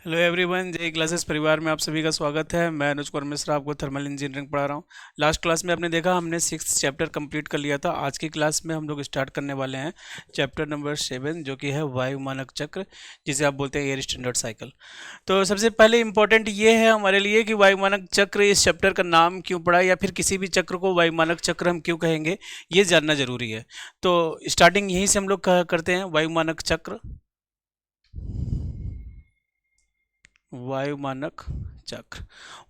Hello everyone, जे classes परिवार में आप सभी का स्वागत है। मैं अनुज कुमार मिश्रा आपको थर्मल इंजीनियरिंग पढ़ा रहा हूँ। लास्ट क्लास में आपने देखा हमने 6th चैप्टर कंप्लीट कर लिया था। आज की क्लास में हम लोग स्टार्ट करने वाले हैं चैप्टर नंबर 7, जो कि है वायु मानक चक्र, जिसे आप बोलते हैं एयर स्टैंडर्ड साइकिल। तो सबसे पहले इंपॉर्टेंट ये है हमारे लिए कि वायु मानक चक्र इस चैप्टर का नाम क्यों पड़ा, या फिर किसी भी चक्र को वायु मानक चक्र हम क्यों कहेंगे, ये जानना जरूरी है। तो स्टार्टिंग यहीं से हम लोग करते हैं। वायु मानक चक्र, वायु मानक चक्र।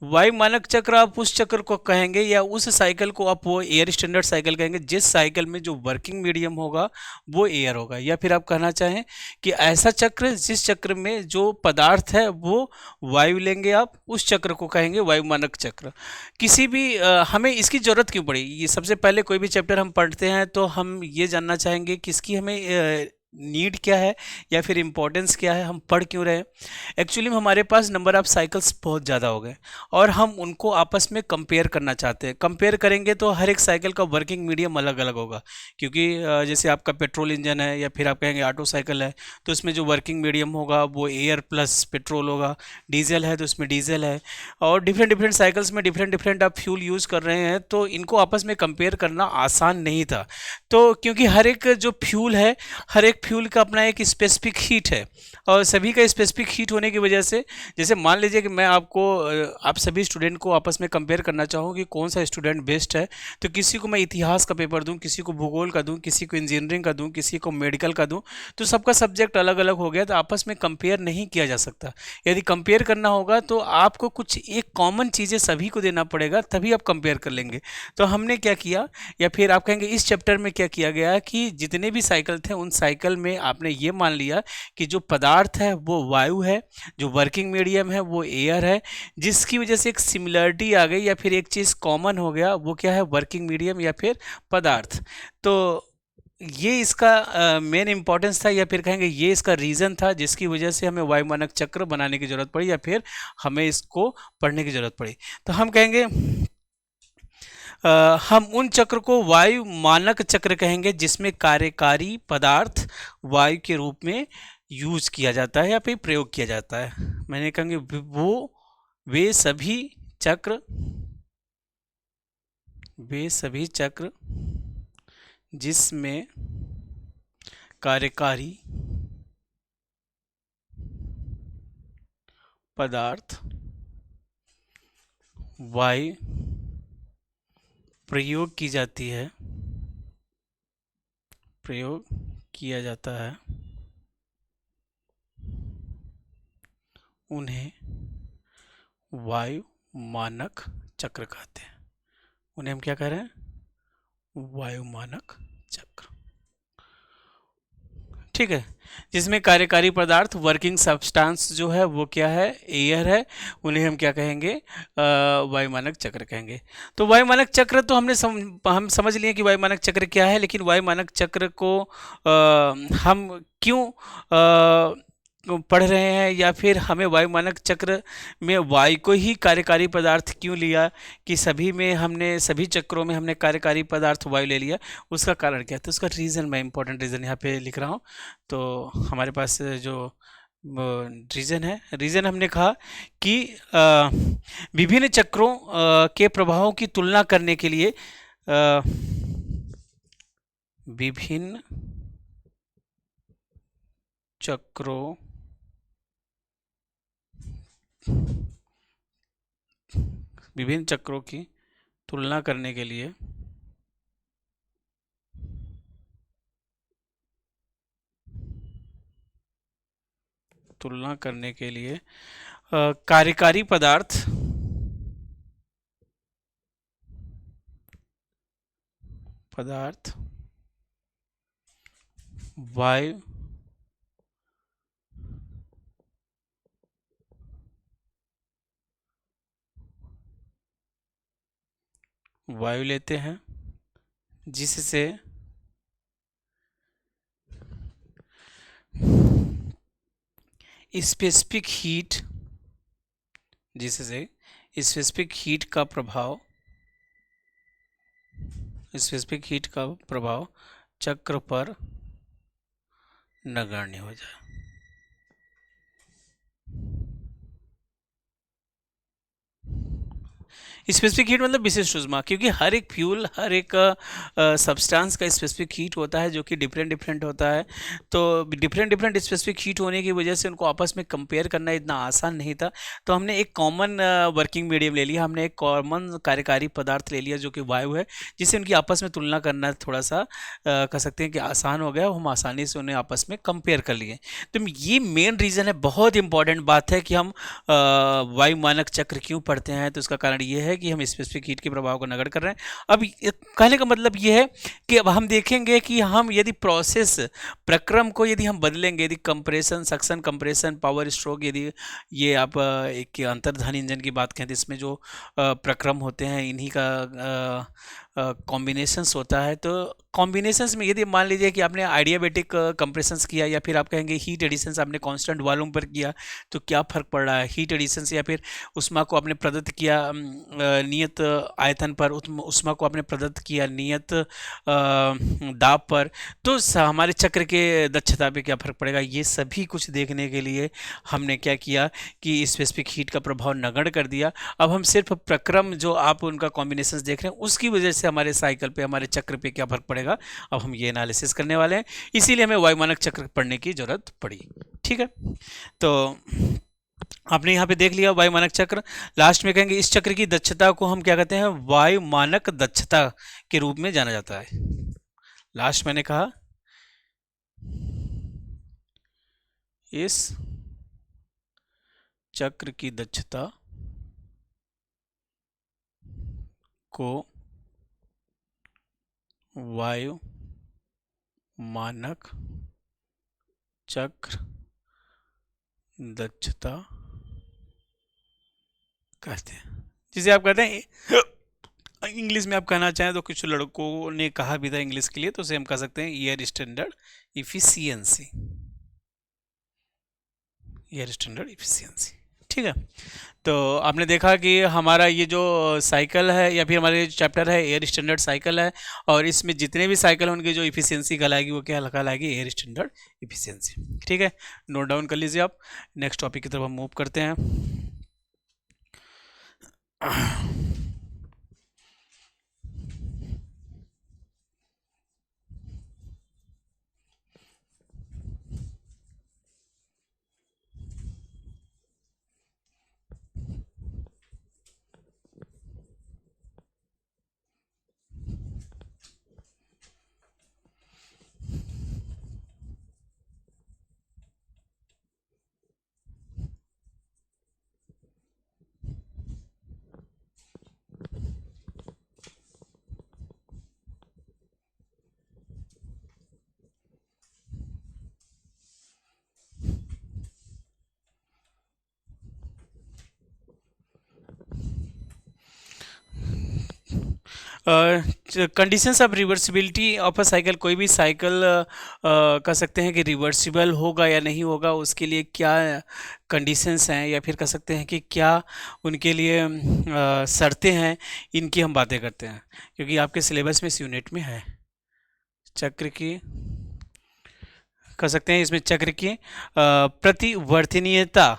वायु मानक चक्र आप उस चक्र को कहेंगे या उस साइकिल को आप वो एयर स्टैंडर्ड साइकिल कहेंगे जिस साइकिल में जो वर्किंग मीडियम होगा वो एयर होगा, या फिर आप कहना चाहें कि ऐसा चक्र जिस चक्र में जो पदार्थ है वो वायु लेंगे, आप उस चक्र को कहेंगे वायु मानक चक्र। किसी भी हमें इसकी जरूरत क्यों पड़ी, ये सबसे पहले कोई भी चैप्टर हम पढ़ते हैं तो हम ये जानना चाहेंगे कि इसकी हमें नीड क्या है या फिर इम्पोर्टेंस क्या है, हम पढ़ क्यों रहे हैं। एक्चुअली में हमारे पास नंबर ऑफ साइकिल्स बहुत ज़्यादा हो गए और हम उनको आपस में कंपेयर करना चाहते हैं। कंपेयर करेंगे तो हर एक साइकिल का वर्किंग मीडियम अलग अलग होगा, क्योंकि जैसे आपका पेट्रोल इंजन है या फिर आप कहेंगे ऑटो साइकिल है, तो उसमें जो वर्किंग मीडियम होगा वो एयर प्लस पेट्रोल होगा। डीजल है तो उसमें डीजल है, और डिफरेंट डिफरेंट साइकिल्स में डिफरेंट डिफरेंट आप फ्यूल यूज़ कर रहे हैं, तो इनको आपस में कंपेयर करना आसान नहीं था। तो क्योंकि हर एक जो फ्यूल है, हर एक फ्यूल का अपना एक स्पेसिफिक हीट है, और सभी का स्पेसिफिक हीट होने की वजह से, जैसे मान लीजिए कि मैं आपको आप सभी स्टूडेंट को आपस में कंपेयर करना चाहूँ कि कौन सा स्टूडेंट बेस्ट है, तो किसी को मैं इतिहास का पेपर दूं, किसी को भूगोल का दूं, किसी को इंजीनियरिंग का दूं, किसी को मेडिकल का दूं, तो सबका सब्जेक्ट अलग अलग हो गया, तो आपस में कंपेयर नहीं किया जा सकता। यदि कंपेयर करना होगा तो आपको कुछ एक कॉमन चीज़ें सभी को देना पड़ेगा, तभी आप कंपेयर कर लेंगे। तो हमने क्या किया, या फिर आप कहेंगे इस चैप्टर में क्या किया गया कि जितने भी साइकिल थे उन साइकिल में आपने ये मान लिया कि जो पदार्थ है वो वायु है, जो वर्किंग मीडियम है वो एयर है, जिसकी वजह से एक सिमिलरिटी आ गई या फिर एक चीज़ कॉमन हो गया, वो क्या है, वर्किंग मीडियम या फिर पदार्थ। तो ये इसका मेन इंपॉर्टेंस था, या फिर कहेंगे ये इसका रीज़न था जिसकी वजह से हमें वायु मानक चक्र बनाने की ज़रूरत पड़ी, या फिर हमें इसको पढ़ने की ज़रूरत पड़ी। तो हम कहेंगे हम उन चक्र को वायु मानक चक्र कहेंगे जिसमें कार्यकारी पदार्थ वायु के रूप में यूज किया जाता है या फिर प्रयोग किया जाता है। मैंने कहेंगे वो वे सभी चक्र, वे सभी चक्र जिसमें कार्यकारी पदार्थ वायु प्रयोग की जाती है, प्रयोग किया जाता है, उन्हें वायु मानक चक्र कहते हैं। उन्हें हम क्या कह रहे हैं, वायु मानक चक्र। ठीक है, जिसमें कार्यकारी पदार्थ वर्किंग सब्सटेंस जो है वो क्या है, एयर है, उन्हें हम क्या कहेंगे, वायु मानक चक्र कहेंगे। तो वायु मानक चक्र तो हम समझ लिए कि वायु मानक चक्र क्या है, लेकिन वायु मानक चक्र को हम क्यों पढ़ रहे हैं, या फिर हमें वायु मानक चक्र में वायु को ही कार्यकारी पदार्थ क्यों लिया, कि सभी में हमने, सभी चक्रों में हमने कार्यकारी पदार्थ वायु ले लिया, उसका कारण क्या है। तो उसका रीज़न, मैं इंपॉर्टेंट रीज़न यहाँ पे लिख रहा हूँ। तो हमारे पास जो रीज़न है, रीज़न हमने कहा कि विभिन्न चक्रों के प्रभावों की तुलना करने के लिए विभिन्न चक्रों, विभिन्न चक्रों की तुलना करने के लिए कार्यकारी पदार्थ पदार्थ वायु वायु लेते हैं, जिससे स्पेसिफिक हीट, जिससे स्पेसिफिक हीट का प्रभाव, स्पेसिफिक हीट का प्रभाव चक्र पर नगण्य हो जाए। स्पेसिफिक हीट मतलब विशिष्ट ऊष्मा, क्योंकि हर एक फ्यूल, हर एक सब्सटेंस का स्पेसिफिक हीट होता है जो कि डिफरेंट डिफरेंट होता है। तो डिफरेंट डिफरेंट स्पेसिफिक हीट होने की वजह से उनको आपस में कंपेयर करना इतना आसान नहीं था। तो हमने एक कॉमन वर्किंग मीडियम ले लिया, हमने एक कॉमन कार्यकारी पदार्थ ले लिया जो कि वायु है, जिससे उनकी आपस में तुलना करना थोड़ा सा कह सकते हैं कि आसान हो गया। हम आसानी से उन्हें आपस में कंपेयर कर लिए। तो ये मेन रीज़न है, बहुत इंपॉर्टेंट बात है कि हम वायु मानक चक्र क्यों पढ़ते हैं। तो इसका कारण ये है कि हम स्पेसिफिक हीट के प्रभाव को नगण्य कर रहे हैं। अब कहने का मतलब ये है कि अब हम देखेंगे कि हम यदि प्रोसेस प्रक्रम को यदि हम बदलेंगे, यदि compression, suction, compression, power stroke, यदि ये आप एक अंतर्धानी इंजन की बात करें तो इसमें जो प्रक्रम होते हैं इन्हीं का कॉम्बिनेशंस होता है। तो कॉम्बिनेशंस में यदि मान लीजिए कि आपने आइडियाबैटिक कंप्रेशंस किया या फिर आप कहेंगे हीट एडिशंस आपने कांस्टेंट वॉल्यूम पर किया, तो क्या फ़र्क पड़ रहा है। हीट एडिशंस या फिर उष्मा को आपने प्रदत्त किया नियत आयतन पर, उष्मा को आपने प्रदत्त किया नियत दाब पर, तो हमारे चक्र के दक्षता पे क्या फ़र्क पड़ेगा। ये सभी कुछ देखने के लिए हमने क्या किया कि स्पेसिफिक हीट का प्रभाव नगण्य कर दिया। अब हम सिर्फ प्रक्रम जो आप उनका कॉम्बिनेशंस देख रहे हैं उसकी वजह से हमारे साइकिल पे, हमारे चक्र पे क्या फ़र्क पड़ेगा, अब हम ये एनालिसिस करने वाले हैं। इसीलिए हमें वायुमानक चक्र पढ़ने की जरूरत पड़ी। ठीक है, तो आपने यहाँ पे देख लिया वायुमानक चक्र। लास्ट में कहेंगे इस चक्र की दक्षता को हम क्या कहते हैं, वायुमानक दक्षता के रूप में जाना जाता है। लास्ट मैंने कहा इस चक्र की दक्षता को वायु मानक चक्र दक्षता कहते हैं। जिसे आप कहते हैं इंग्लिश में आप कहना चाहें तो कुछ लड़कों ने कहा भी था इंग्लिश के लिए, तो उसे हम कह सकते हैं air standard efficiency, air standard efficiency. ठीक है, तो आपने देखा कि हमारा ये जो साइकिल है या फिर हमारे चैप्टर है एयर स्टैंडर्ड साइकिल है, और इसमें जितने भी साइकिल होंगे जो इफिशियंसी कहलाएगी वो क्या कहलाएगी, एयर स्टैंडर्ड इफिशियंसी। ठीक है, नोट डाउन कर लीजिए आप। नेक्स्ट टॉपिक की तरफ हम मूव करते हैं। Conditions of reversibility of a cycle, कोई भी साइकिल कह सकते हैं कि रिवर्सिबल होगा या नहीं होगा, उसके लिए क्या कंडीशंस हैं या फिर कह सकते हैं कि क्या उनके लिए शर्तें हैं, इनकी हम बातें करते हैं क्योंकि आपके सिलेबस में इस यूनिट में है। चक्र की कह सकते हैं इसमें चक्र की प्रतिवर्तनीयता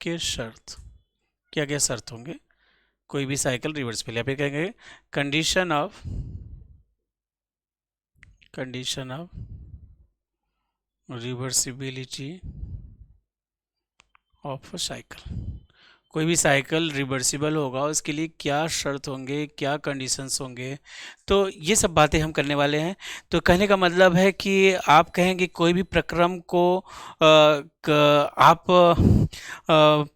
के शर्त, क्या क्या शर्त होंगे कोई भी साइकिल रिवर्सिबल, या फिर कहेंगे condition of reversibility of cycle. कोई भी साइकिल रिवर्सिबल होगा उसके लिए क्या शर्त होंगे, क्या कंडीशंस होंगे, तो ये सब बातें हम करने वाले हैं। तो कहने का मतलब है कि आप कहेंगे कोई भी प्रक्रम को आप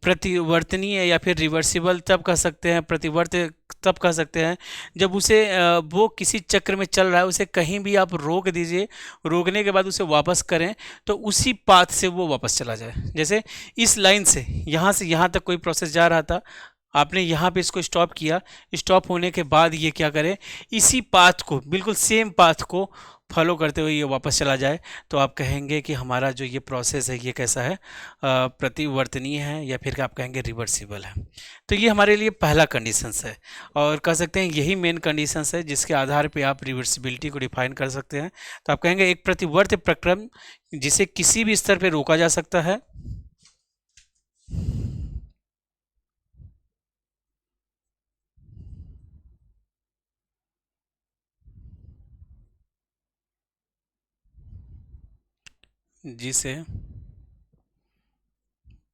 प्रतिवर्तनीय या फिर रिवर्सिबल तब कह सकते हैं, प्रतिवर्त तब कह सकते हैं जब उसे वो किसी चक्र में चल रहा है, उसे कहीं भी आप रोक दीजिए, रोकने के बाद उसे वापस करें तो उसी पाथ से वो वापस चला जाए। जैसे इस लाइन से यहाँ तक कोई प्रोसेस जा रहा था, आपने यहाँ पे इसको स्टॉप किया, स्टॉप होने के बाद ये क्या करे, इसी पाथ को, बिल्कुल सेम पाथ को फॉलो करते हुए ये वापस चला जाए, तो आप कहेंगे कि हमारा जो ये प्रोसेस है ये कैसा है, प्रतिवर्तनीय है, या फिर आप कहेंगे रिवर्सिबल है। तो ये हमारे लिए पहला कंडीशंस है, और कह सकते हैं यही मेन कंडीशंस है जिसके आधार पे आप रिवर्सिबिलिटी को डिफाइन कर सकते हैं। तो आप कहेंगे एक प्रतिवर्ती प्रक्रम जिसे किसी भी स्तर पे रोका जा सकता है, जिसे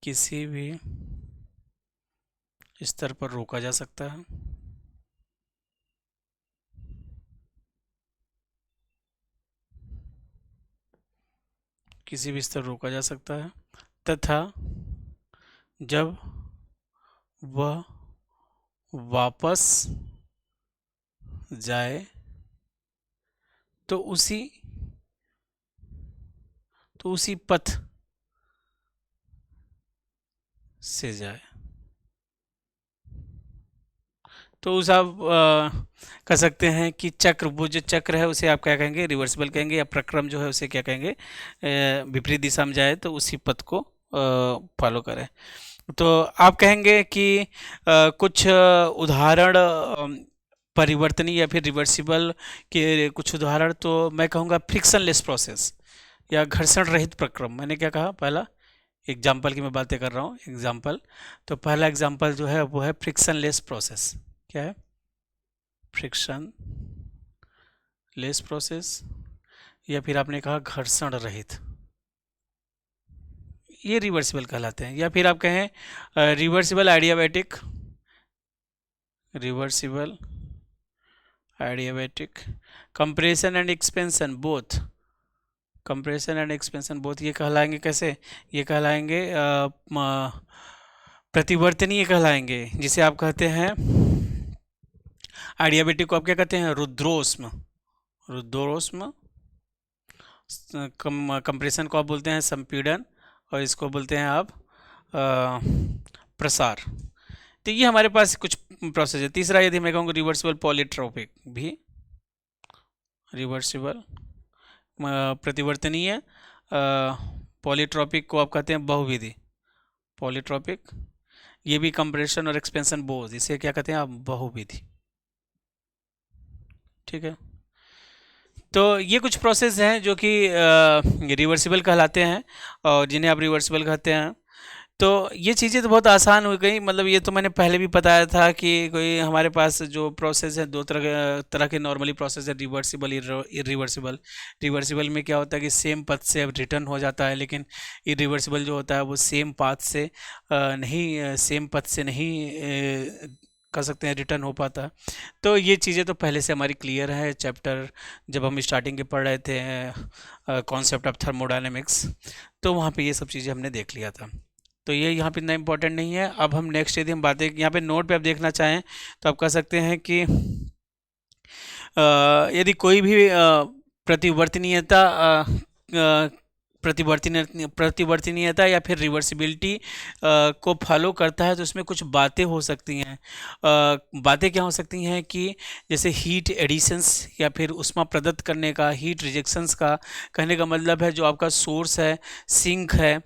किसी भी स्तर पर रोका जा सकता है, किसी भी स्तर रोका जा सकता है, तथा जब वह वापस जाए तो उसी पथ से जाए। तो उस आप कह सकते हैं कि चक्र, वो जो चक्र है उसे आप क्या कहेंगे, रिवर्सिबल कहेंगे, या प्रक्रम जो है उसे क्या कहेंगे, विपरीत दिशा में जाए तो उसी पथ को फॉलो करें। तो आप कहेंगे कि कुछ उदाहरण परिवर्तनीय या फिर रिवर्सिबल के कुछ उदाहरण, तो मैं कहूँगा फ्रिक्शनलेस प्रोसेस या घर्षण रहित प्रक्रम। मैंने क्या कहा, पहला एग्जाम्पल की मैं बातें कर रहा हूँ, एग्जाम्पल। तो पहला एग्जाम्पल जो है वो है फ्रिक्शनलेस प्रोसेस। क्या है? फ्रिक्शन लेस प्रोसेस, या फिर आपने कहा घर्षण रहित, ये रिवर्सिबल कहलाते हैं। या फिर आप कहें reversible adiabatic, reversible adiabatic, compression and expansion both, compression and expansion both, ये कहलाएंगे कैसे, ये कहलाएंगे प्रतिवर्तनीय कहलाएंगे, जिसे आप कहते हैं एडियाबैटिक को आप क्या कहते हैं, रुद्रोष्म, रुद्रोष्म। कंप्रेशन को आप बोलते हैं संपीड़न, और इसको बोलते हैं आप प्रसार। तो ये हमारे पास कुछ प्रोसेस है। तीसरा यदि मैं कहूँगा रिवर्सिबल पॉलीट्रोपिक, भी रिवर्सिबल प्रतिवर्तनीय, पॉलीट्रोपिक को आप कहते हैं बहुविधि, पॉलीट्रोपिक, ये भी कंप्रेशन और एक्सपेंशन बोथ, इसे क्या कहते हैं आप, बहुविधि। ठीक है, तो ये कुछ प्रोसेस हैं जो कि रिवर्सिबल कहलाते हैं, और जिन्हें आप रिवर्सिबल कहते हैं। तो ये चीज़ें तो बहुत आसान हो गई, मतलब ये तो मैंने पहले भी बताया था कि कोई हमारे पास जो प्रोसेस है, दो तरह के नॉर्मली प्रोसेस है, रिवर्सिबल, इरिवर्सिबल। रिवर्सिबल में क्या होता है कि सेम पथ से अब रिटर्न हो जाता है, लेकिन इरिवर्सिबल जो होता है वो सेम पाथ से नहीं, सेम पथ से नहीं कर सकते हैं रिटर्न हो पाता। तो ये चीज़ें तो पहले से हमारी क्लियर है, चैप्टर जब हम स्टार्टिंग के पढ़ रहे थे कॉन्सेप्ट ऑफ थर्मोडायनेमिक्स, तो वहाँ पे ये सब चीज़ें हमने देख लिया था। तो ये यहाँ पे इतना इम्पोर्टेंट नहीं है। अब हम नेक्स्ट यदि हम बातें यहाँ पे नोट पे आप देखना चाहें तो आप कह सकते हैं कि यदि कोई भी प्रतिवर्तनीयता प्रतिवर्तनीयता या फिर रिवर्सिबिलिटी को फॉलो करता है, तो उसमें कुछ बातें हो सकती हैं। बातें क्या हो सकती हैं कि जैसे हीट एडिशंस, या फिर उष्मा प्रदत्त करने का, हीट रिजेक्शंस का। कहने का मतलब है जो आपका सोर्स है, सिंक है,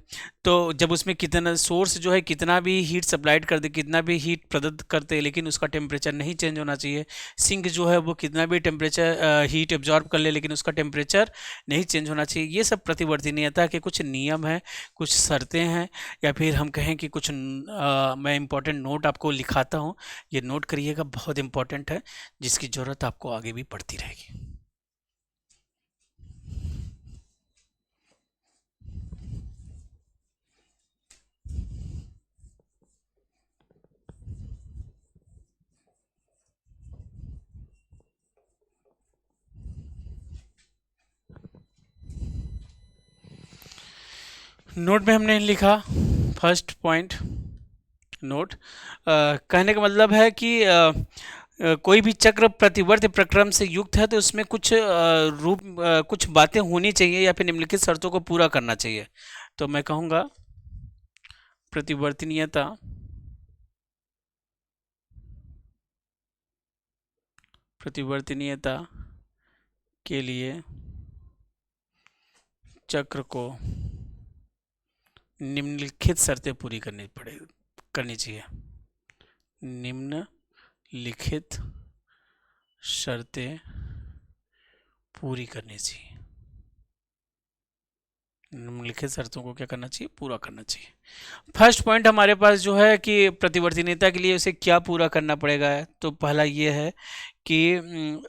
तो जब उसमें कितना सोर्स जो है कितना भी हीट सप्लाइड कर दे, कितना भी हीट प्रदत्त करते, लेकिन उसका टेम्परेचर नहीं चेंज होना चाहिए। सिंक जो है वो कितना भी टेम्परेचर हीट एब्जॉर्ब कर ले, लेकिन उसका टेम्परेचर नहीं चेंज होना चाहिए। ये सब प्रतिवर्तनीयता के कुछ नियम हैं, कुछ शर्तें हैं, या फिर हम कहें कि कुछ मैं इम्पोर्टेंट नोट आपको लिखाता हूँ, ये नोट करिएगा, बहुत इंपॉर्टेंट है, जिसकी ज़रूरत आपको आगे भी पड़ती रहेगी। नोट में हमने लिखा, फर्स्ट पॉइंट नोट, कहने का मतलब है कि कोई भी चक्र प्रतिवर्ती प्रक्रम से युक्त है तो उसमें कुछ कुछ बातें होनी चाहिए, या फिर निम्नलिखित शर्तों को पूरा करना चाहिए। तो मैं कहूँगा प्रतिवर्तनीयता प्रतिवर्तनीयता के लिए चक्र को निम्नलिखित शर्तें पूरी करनी चाहिए। निम्नलिखित शर्तें पूरी करनी चाहिए। निम्नलिखित शर्तों को क्या करना चाहिए? पूरा करना चाहिए। फर्स्ट पॉइंट हमारे पास जो है कि प्रतिवर्तनीयता के लिए उसे क्या पूरा करना पड़ेगा, तो पहला ये है कि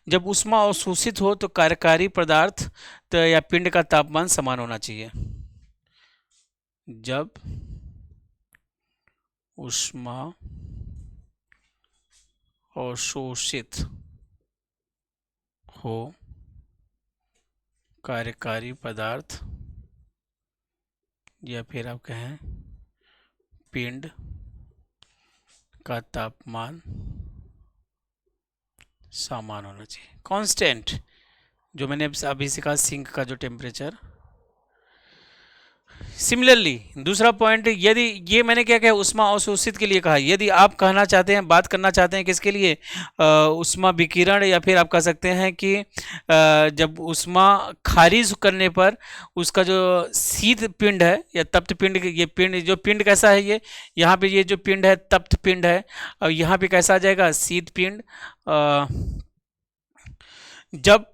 जब ऊष्मा अवशोषित हो तो कार्यकारी पदार्थ या पिंड का तापमान समान होना चाहिए। जब ऊष्मा अवशोषित हो कार्यकारी पदार्थ या फिर आप कहें पिंड का तापमान समान होना चाहिए। कांस्टेंट, जो मैंने अभी से कहा, सिंक का जो टेम्परेचर। सिमिलरली दूसरा पॉइंट, यदि ये मैंने क्या कहा, उष्मा अवशोषित के लिए कहा, यदि आप कहना चाहते हैं, बात करना चाहते हैं किसके लिए, उष्मा विकिरण, या फिर आप कह सकते हैं कि जब उष्मा खारिज करने पर उसका जो शीत पिंड है या तप्त पिंड, ये पिंड, जो पिंड कैसा है, ये यहाँ पे ये जो पिंड है तप्त पिंड है, और यहाँ पे कैसा आ जाएगा, शीत पिंड। जब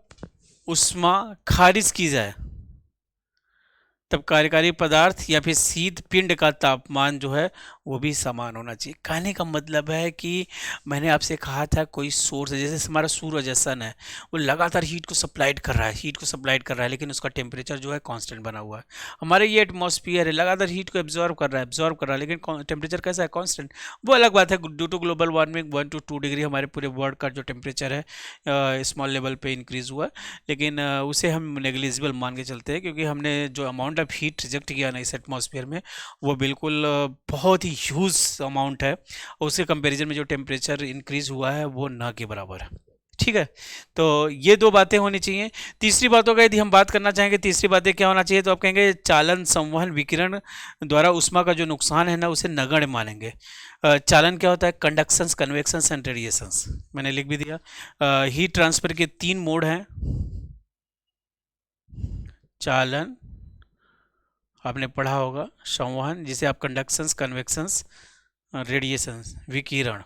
उष्मा खारिज की जाए तब कार्यकारी पदार्थ या फिर शीत पिंड का तापमान जो है वो भी समान होना चाहिए। कहने का मतलब है कि मैंने आपसे कहा था कोई सोर्स है, जैसे हमारा सूरज है, सन है, वो लगातार हीट को सप्लाइड कर रहा है, लेकिन उसका टेम्परेचर जो है कांस्टेंट बना हुआ है। हमारे ये एटमॉस्फेयर है, लगातार हीट को एब्जॉर्व कर रहा है, लेकिन टेम्परेचर कैसा है, कांस्टेंट। वो अलग बात है, due to global warming 1 to 2 degree हमारे पूरे वर्ल्ड का जो टेम्परेचर है स्मॉल लेवल पे इंक्रीज हुआ, लेकिन उसे हम नेग्लिजिबल मान के चलते हैं, क्योंकि हमने जो अमाउंट ऑफ हीट रिजेक्ट किया ना इस एटमॉस्फेयर में, वो बिल्कुल बहुत ही ह्यूज अमाउंट है, और उसके कंपैरिजन में जो टेम्परेचर इंक्रीज हुआ है वो ना के बराबर है। ठीक है, तो ये दो बातें होनी चाहिए। तीसरी बातों का यदि हम बात करना चाहेंगे, तीसरी बातें क्या होना चाहिए, तो आप कहेंगे चालन, संवहन, विकिरण द्वारा उष्मा का जो नुकसान है ना उसे नगण्य मानेंगे। चालन क्या होता है, कंडक्शंस, कन्वेक्शंस एंड रेडिएशंस, मैंने लिख भी दिया। हीट ट्रांसफर के 3 मोड हैं, चालन आपने पढ़ा होगा, संवहन जिसे आप कंडक्शंस, कन्वेक्शंस, रेडिएशंस, विकिरण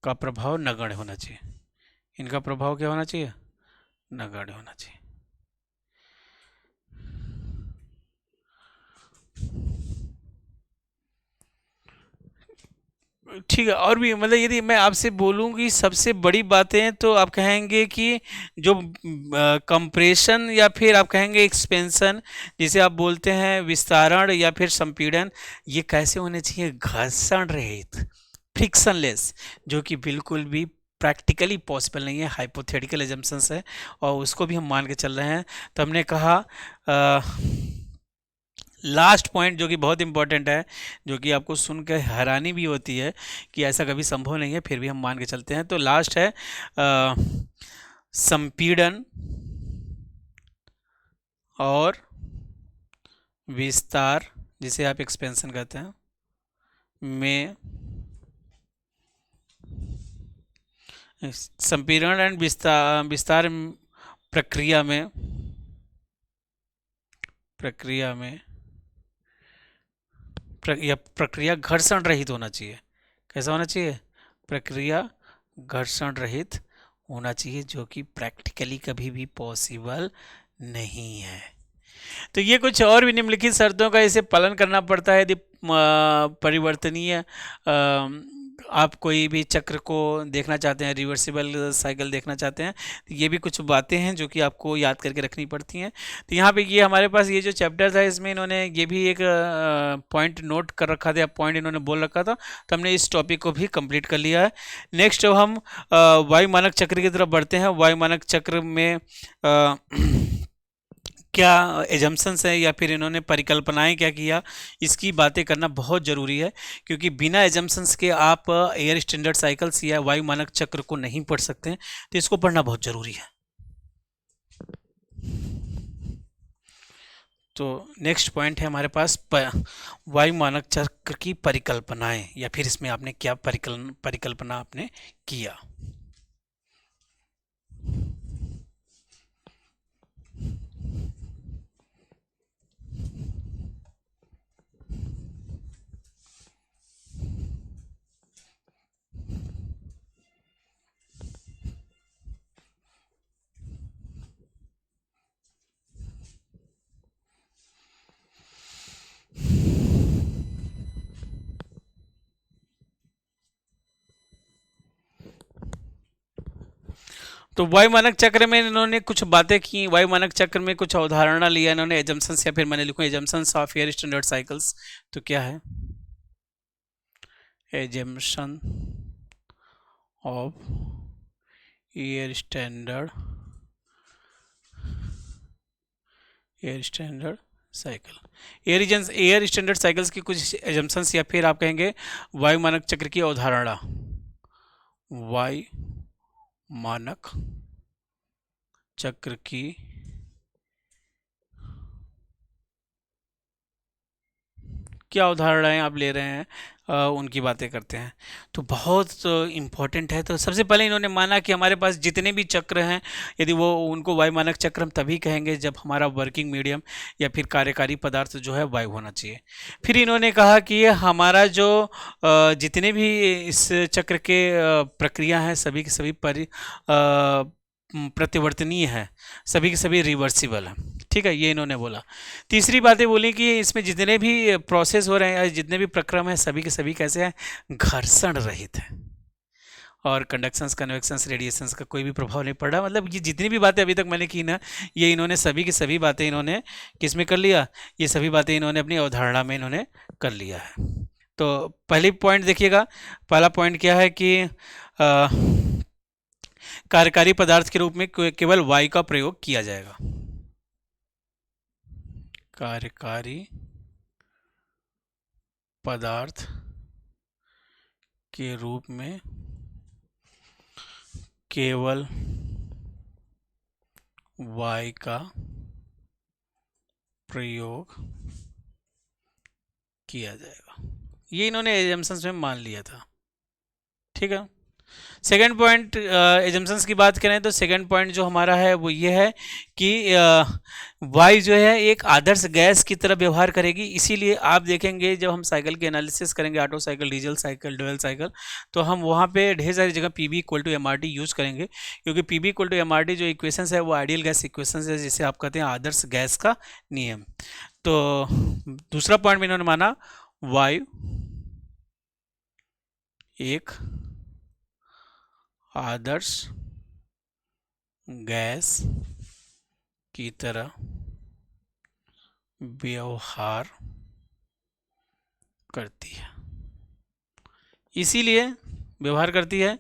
का प्रभाव नगण्य होना चाहिए। इनका प्रभाव क्या होना चाहिए, नगण्य होना चाहिए। ठीक है, और भी मतलब यदि मैं आपसे बोलूँगी सबसे बड़ी बातें, तो आप कहेंगे कि जो कंप्रेशन या फिर आप कहेंगे एक्सपेंशन, जिसे आप बोलते हैं विस्तारण या फिर संपीड़न, ये कैसे होने चाहिए, घर्षण रहित, फ्रिक्शनलेस, जो कि बिल्कुल भी प्रैक्टिकली पॉसिबल नहीं है, हाइपोथेटिकल एजम्पशंस है, और उसको भी हम मान के चल रहे हैं। तो हमने कहा लास्ट पॉइंट जो कि बहुत इंपॉर्टेंट है, जो कि आपको सुन के हैरानी भी होती है कि ऐसा कभी संभव नहीं है, फिर भी हम मान के चलते हैं। तो लास्ट है संपीड़न और विस्तार, जिसे आप एक्सपेंशन कहते हैं, में संपीड़न एंड विस्तार प्रक्रिया में प्रक्रिया घर्षण रहित होना चाहिए। कैसा होना चाहिए, प्रक्रिया घर्षण रहित होना चाहिए, जो कि प्रैक्टिकली कभी भी पॉसिबल नहीं है। तो ये कुछ और भी निम्नलिखित शर्तों का इसे पालन करना पड़ता है यदि परिवर्तनीय आप कोई भी चक्र को देखना चाहते हैं, रिवर्सिबल साइकिल देखना चाहते हैं, तो ये भी कुछ बातें हैं जो कि आपको याद करके रखनी पड़ती हैं। तो यहाँ पे ये हमारे पास ये जो चैप्टर था, इसमें इन्होंने ये भी एक पॉइंट नोट कर रखा था, पॉइंट इन्होंने बोल रखा था, तो हमने इस टॉपिक को भी कंप्लीट कर लिया है। नेक्स्ट अब हम वायु मानक चक्र की तरफ बढ़ते हैं। वायु मानक चक्र में क्या एजम्पशंस है या फिर इन्होंने परिकल्पनाएं क्या किया, इसकी बातें करना बहुत ज़रूरी है, क्योंकि बिना एजम्पशंस के आप एयर स्टैंडर्ड साइकिल्स या वायु मानक चक्र को नहीं पढ़ सकते हैं, तो इसको पढ़ना बहुत ज़रूरी है। तो नेक्स्ट पॉइंट है हमारे पास वायु मानक चक्र की परिकल्पनाएं, या फिर इसमें आपने क्या परिकल्पना आपने किया। तो वायु मानक चक्र में इन्होंने कुछ बातें की, वायु मानक चक्र में कुछ अवधारणा लिया इन्होंने, एजम्पशंस, या फिर मैंने लिखूं assumptions of air standard cycles. तो क्या है assumption of air standard cycle. Air standard cycles की कुछ एजम्पशंस, या फिर आप कहेंगे वायु मानक चक्र की अवधारणा। वायु मानक चक्र की क्या अवधारणाएं आप ले रहे हैं, उनकी बातें करते हैं। तो बहुत इम्पोर्टेंट है। तो सबसे पहले इन्होंने माना कि हमारे पास जितने भी चक्र हैं, यदि वो उनको वायु मानक चक्र हम तभी कहेंगे जब हमारा वर्किंग मीडियम या फिर कार्यकारी पदार्थ जो है वायु होना चाहिए। फिर इन्होंने कहा कि ये हमारा जो जितने भी इस चक्र के प्रक्रिया हैं सभी के सभी प्रतिवर्तनीय है, सभी के सभी रिवर्सिबल है। ठीक है, ये इन्होंने बोला। तीसरी बातें बोली कि इसमें जितने भी प्रोसेस हो रहे हैं, जितने भी प्रक्रम हैं, सभी के सभी कैसे हैं, घर्षण रहित है, और कंडक्शंस, कन्वेक्शंस, रेडिएशंस का कोई भी प्रभाव नहीं पड़ रहा। मतलब ये जितनी भी बातें अभी तक मैंने की ना, ये इन्होंने सभी की सभी बातें इन्होंने किस में कर लिया, ये सभी बातें इन्होंने अपनी अवधारणा में इन्होंने कर लिया है। तो पहली पॉइंट देखिएगा, पहला पॉइंट क्या है कि कार्यकारी पदार्थ के रूप में केवल वायु का प्रयोग किया जाएगा। कार्यकारी पदार्थ के रूप में केवल वायु का प्रयोग किया जाएगा, ये इन्होंने एजम्पशंस में मान लिया था। ठीक है। सेकेंड पॉइंट, एजम्पशंस की बात करें तो सेकेंड पॉइंट जो हमारा है वो ये है कि वायु जो है एक आदर्श गैस की तरह व्यवहार करेगी। इसीलिए आप देखेंगे जब हम साइकिल की एनालिसिस करेंगे, auto cycle, diesel cycle, dual cycle, तो हम वहाँ पे ढेर सारी जगह PB equal to MRT use करेंगे, क्योंकि पीबी इक्वल टू एमआरटी जो इक्वेशंस है वो आइडियल गैस इक्वेशंस है, जिसे आप कहते हैं आदर्श गैस का नियम। तो दूसरा पॉइंट में इन्होंने माना वायु एक आदर्श गैस की तरह व्यवहार करती है। इसीलिए व्यवहार करती है,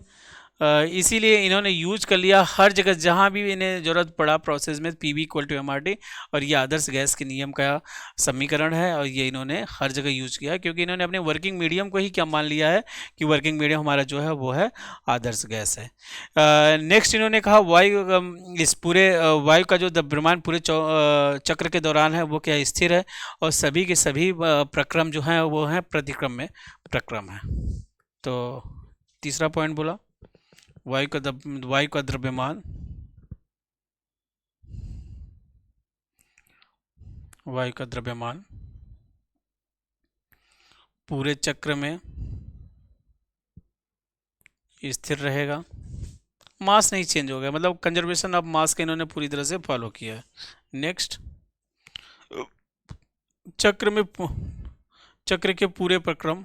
इसीलिए इन्होंने यूज कर लिया हर जगह जहां भी इन्हें जरूरत पड़ा प्रोसेस में, P V equal to M R T, और ये आदर्श गैस के नियम का समीकरण है, और ये इन्होंने हर जगह यूज किया, क्योंकि इन्होंने अपने वर्किंग मीडियम को ही क्या मान लिया है कि वर्किंग मीडियम हमारा जो है वो है आदर्श गैस है। नेक्स्ट इन्होंने कहा वायु, इस पूरे वायु का जो द्रव्यमान पूरे चक्र के दौरान है वो क्या स्थिर है, और सभी के सभी प्रक्रम जो हैं वो हैं प्रतिक्रम में प्रक्रम है। तो तीसरा पॉइंट बोला वायु का द्रव्यमान पूरे चक्र में स्थिर रहेगा, मास नहीं चेंज होगा, मतलब कंजर्वेशन ऑफ मास का इन्होंने पूरी तरह से फॉलो किया है। नेक्स्ट, चक्र के पूरे प्रक्रम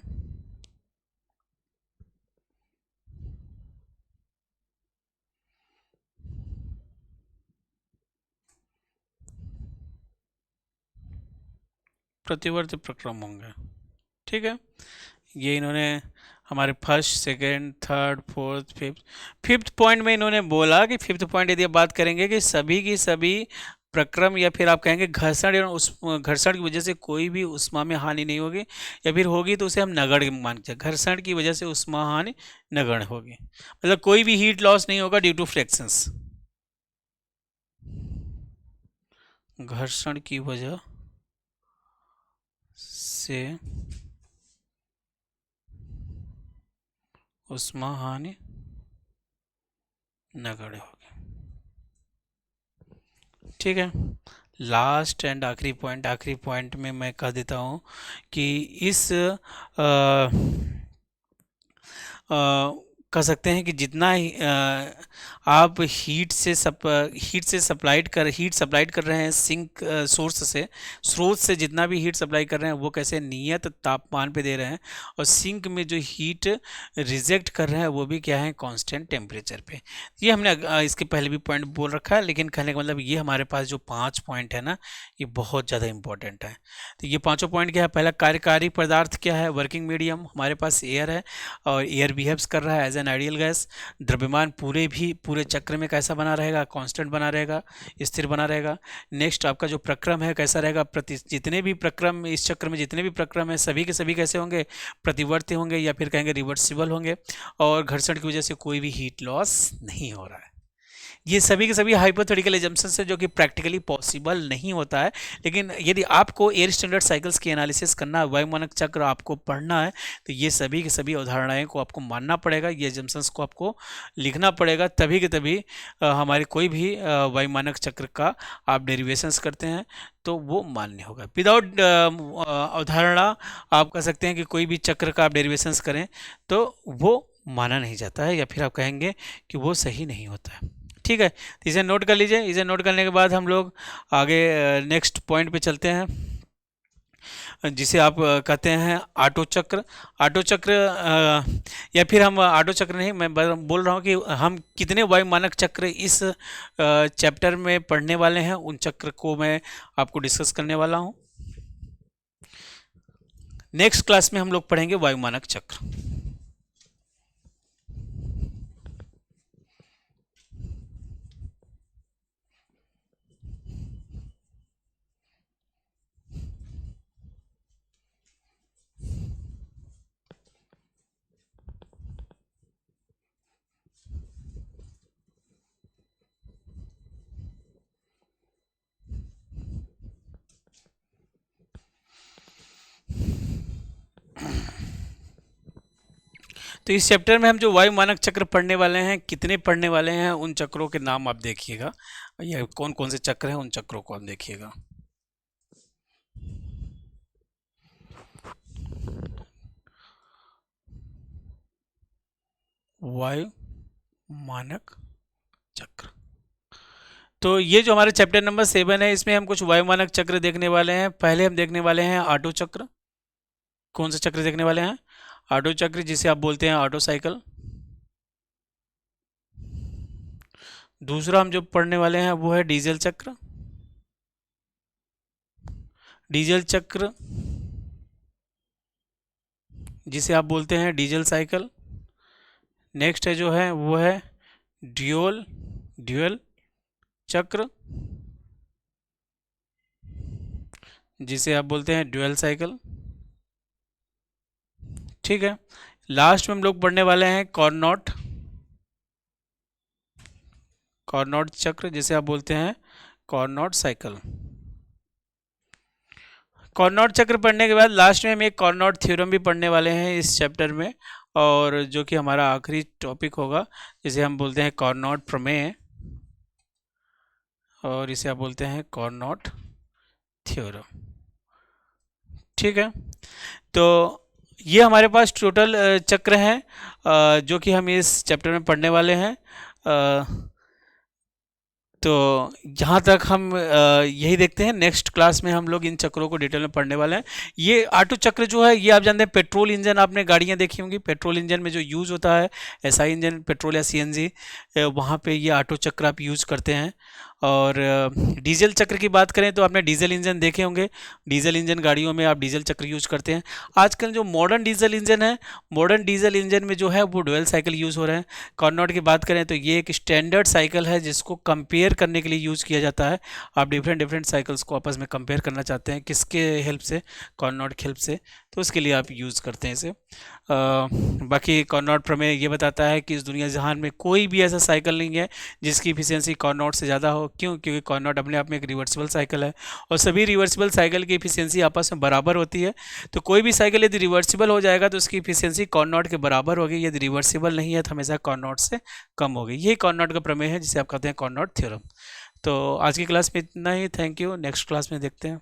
प्रतिवर्ती प्रक्रम होंगे। ठीक है, ये इन्होंने हमारे first, second, third, fourth, fifth point में इन्होंने बोला कि फिफ्थ पॉइंट यदि आप बात करेंगे कि सभी की सभी प्रक्रम, या फिर आप कहेंगे घर्षण, उस घर्षण की वजह से कोई भी उष्मा में हानि नहीं होगी, या फिर होगी तो उसे हम नगण्य मानते हैं। घर्षण की वजह से उष्मा हानि नगण्य होगी, मतलब कोई भी हीट लॉस नहीं होगा ड्यू टू फ्रिक्शंस। घर्षण की वजह से उष्मा हानि नगण्य होगी। ठीक है, लास्ट एंड आखिरी पॉइंट में मैं कह देता हूँ कि इस कह सकते हैं कि जितना ही आप हीट सप्लाइड कर रहे हैं सिंक सोर्स से, स्रोत से जितना भी हीट सप्लाई कर रहे हैं वो कैसे नियत तापमान पे दे रहे हैं, और सिंक में जो हीट रिजेक्ट कर रहे हैं वो भी क्या है, कांस्टेंट टेम्परेचर पे। ये हमने इसके पहले भी पॉइंट बोल रखा है, लेकिन कहने का मतलब ये हमारे पास जो 5 पॉइंट है ना, ये बहुत ज़्यादा इंपॉर्टेंट है। तो ये पाँचों पॉइंट क्या है, पहला कार्यकारी पदार्थ क्या है, वर्किंग मीडियम हमारे पास एयर है, और एयर बिहेव्स कर रहा है एज एन आइडियल गैस। द्रव्यमान पूरे चक्र में कैसा बना रहेगा, कांस्टेंट बना रहेगा, स्थिर बना रहेगा। नेक्स्ट आपका जो प्रक्रम है कैसा रहेगा, जितने भी प्रक्रम इस चक्र में जितने भी प्रक्रम है सभी के सभी कैसे होंगे, प्रतिवर्ती होंगे, या फिर कहेंगे रिवर्सिबल होंगे, और घर्षण की वजह से कोई भी हीट लॉस नहीं हो रहा है। ये सभी के सभी हाइपोथेटिकल एजम्पशंस है जो कि प्रैक्टिकली पॉसिबल नहीं होता है। लेकिन यदि आपको एयर स्टैंडर्ड साइकिल्स की एनालिसिस करना है, वायु मानक चक्र आपको पढ़ना है, तो ये सभी की सभी अवधारणाएं को आपको मानना पड़ेगा, ये एजम्पशंस को आपको लिखना पड़ेगा, तभी के तभी हमारे कोई भी वायु मानक चक्र का आप डेरिवेशंस करते हैं तो वो मान्य होगा। विदाउट अवधारणा आप कह सकते हैं कि कोई भी चक्र का आप डेरिवेशंस करें तो वो माना नहीं जाता है, या फिर आप कहेंगे कि वो सही नहीं होता है। ठीक है, तो इसे नोट कर लीजिए। इसे नोट करने के बाद हम लोग आगे नेक्स्ट पॉइंट पे चलते हैं, जिसे आप कहते हैं ऑटो चक्र। ऑटो चक्र या फिर हम ऑटो चक्र नहीं, मैं बोल रहा हूँ कि हम कितने वायु मानक चक्र इस चैप्टर में पढ़ने वाले हैं, उन चक्र को मैं आपको डिस्कस करने वाला हूँ। नेक्स्ट क्लास में हम लोग पढ़ेंगे वायु मानक चक्र। तो इस चैप्टर में हम जो वायु मानक चक्र पढ़ने वाले हैं, कितने पढ़ने वाले हैं, उन चक्रों के नाम आप देखिएगा, ये कौन कौन से चक्र हैं उन चक्रों को आप देखिएगा। वायु मानक चक्र, तो ये जो हमारे चैप्टर नंबर 7 है, इसमें हम कुछ वायु मानक चक्र देखने वाले हैं। पहले हम देखने वाले हैं ऑटो चक्र। कौन से चक्र देखने वाले हैं, ऑटो चक्र, जिसे आप बोलते हैं ऑटो साइकिल। दूसरा हम जो पढ़ने वाले हैं वो है डीजल चक्र। डीजल चक्र जिसे आप बोलते हैं डीजल साइकिल। नेक्स्ट है जो है वो है ड्यूअल चक्र, जिसे आप बोलते हैं ड्यूअल साइकिल। ठीक है, लास्ट में हम लोग पढ़ने वाले हैं कॉर्नोट चक्र, जिसे आप बोलते हैं कॉर्नोट साइकिल। कॉर्नोट चक्र पढ़ने के बाद लास्ट में हम एक कॉर्नोट थ्योरम भी पढ़ने वाले हैं इस चैप्टर में, और जो कि हमारा आखिरी टॉपिक होगा, जिसे हम बोलते हैं कॉर्नोट प्रमेय, और इसे आप बोलते हैं कॉर्नोट थ्योरम। ठीक है, तो ये हमारे पास टोटल चक्र हैं जो कि हम इस चैप्टर में पढ़ने वाले हैं। तो यहाँ तक हम यही देखते हैं। नेक्स्ट क्लास में हम लोग इन चक्रों को डिटेल में पढ़ने वाले हैं। ये ऑटो चक्र जो है, ये आप जानते हैं पेट्रोल इंजन, आपने गाड़ियाँ देखी होंगी, पेट्रोल इंजन में जो यूज़ होता है एसआई इंजन, पेट्रोल या सीएनजी, वहाँ पे ये ऑटो चक्र आप यूज़ करते हैं। और डीजल चक्र की बात करें तो आपने डीजल इंजन देखे होंगे, डीजल इंजन गाड़ियों में आप डीजल चक्र यूज़ करते हैं। आजकल जो मॉडर्न डीजल इंजन है, मॉडर्न डीजल इंजन में जो है वो डुअल साइकिल यूज़ हो रहे हैं। कॉर्नोट की बात करें तो ये एक स्टैंडर्ड साइकिल है जिसको कंपेयर करने के लिए यूज़ किया जाता है। आप डिफरेंट साइकिल्स को आपस में कंपेयर करना चाहते हैं, किसके हेल्प से, कॉर्नोट की हेल्प से, तो उसके लिए आप यूज़ करते हैं इसे। बाकी कॉर्नॉट प्रमेय ये बताता है कि इस दुनिया जहान में कोई भी ऐसा साइकिल नहीं है जिसकी इफिशियंसी कॉर्नॉट से ज़्यादा हो। क्यों? क्योंकि कॉर्नॉट अपने आप में एक रिवर्सिबल साइकिल है और सभी रिवर्सिबल साइकिल की इफिशियंसी आपस में बराबर होती है। तो कोई भी साइकिल यदि रिवर्सिबल हो जाएगा तो उसकी इफिशियंसी कॉर्नॉट के बराबर होगी, यदि रिवर्सिबल नहीं है तो हमेशा कॉर्नॉट से कम होगी। यही कॉर्नॉट का प्रमेय है जिसे आप कहते हैं कॉर्नॉट थ्योरम। तो आज की क्लास में इतना ही। Thank you. नेक्स्ट क्लास में देखते हैं।